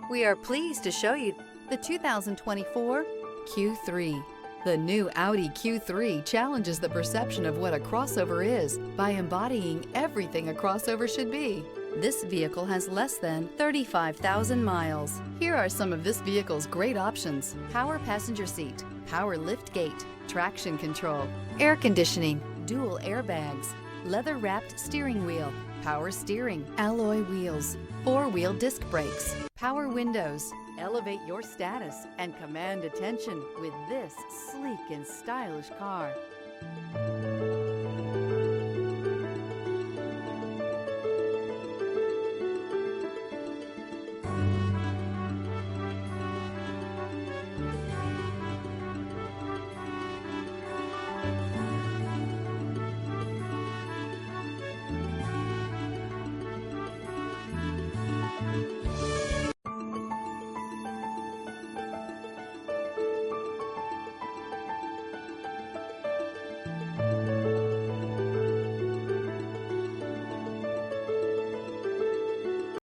We are pleased to show you the 2024 Q3. The new Audi Q3 challenges the perception of what a crossover is by embodying everything a crossover should be. This vehicle has less than 35,000 miles. Here are some of this vehicle's great options: power passenger seat, power lift gate, traction control, air conditioning, dual airbags, leather-wrapped steering wheel, power steering, alloy wheels, four-wheel disc brakes, power windows. Elevate your status and command attention with this sleek and stylish car.